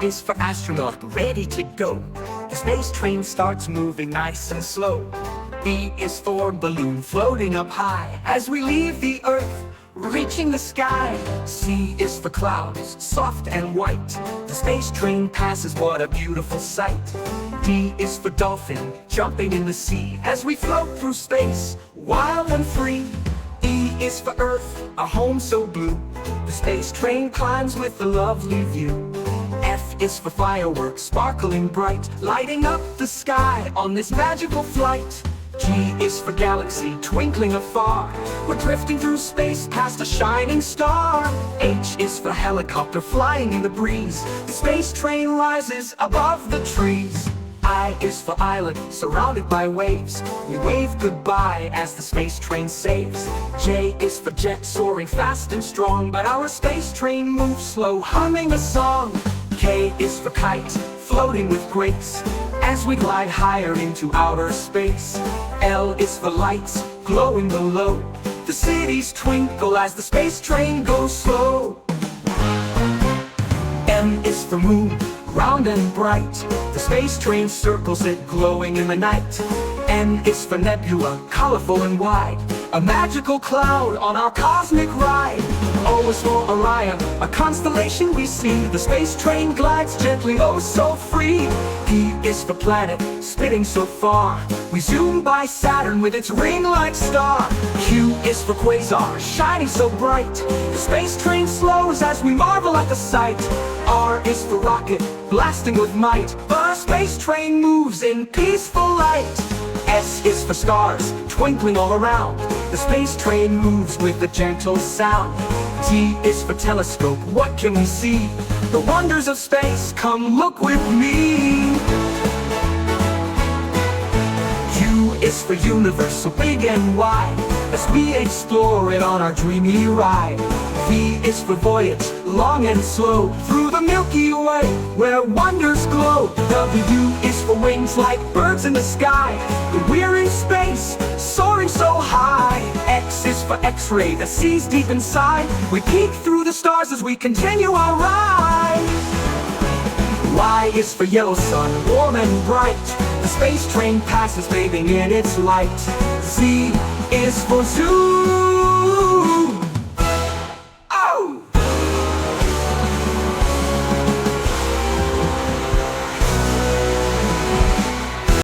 is for astronaut, ready to go. The space train starts moving nice and slow. B is for balloon, floating up high as we leave the earth, reaching the sky. C is for clouds, soft and white. The space train passes, what a beautiful sight. D is for dolphin, jumping in the sea as we float through space, wild and free. E is for Earth, a home so blue. The space train climbs with a lovely view. F is for fireworks, sparkling bright, lighting up the sky on this magical flight. G is for galaxy, twinkling afar. We're drifting through space past a shining star. H is for helicopter, flying in the breeze. The space train rises above the trees. I is for island, surrounded by waves. We wave goodbye as the space train saves. J is for jet, soaring fast and strong, but our space train moves slow, humming a song. K is for kite, floating with grace as we glide higher into outer space. L is for lights, glowing below. The cities twinkle as the space train goes slow. M is for moon, round and bright. The space train circles it, glowing in the night. N is for nebula, colorful and wide, a magical cloud on our cosmic ride. O is for Orion, a constellation we see. The space train glides gently, oh so free. P is for planet, spinning so far. We zoom by Saturn with its ring-like star. Q is for quasar, shining so bright. The space train slows as we marvel at the sight. R is for rocket, blasting with might. The space train moves in peaceful light. S is for stars, twinkling all around. The space train moves with a gentle sound. T is for telescope, what can we see? The wonders of space, come look with me. U is for universe, so big and wide, as we explore it on our dreamy ride. V is for voyage, long and slow, through the Milky Way, where wonders glow. W is for wings, like birds in the sky. We're in space, soaring so high. X is for X-ray, that sees deep inside. We peek through the stars as we continue our ride. Y is for yellow sun, warm and bright. The space train passes, bathing in its light. Z is for zoo,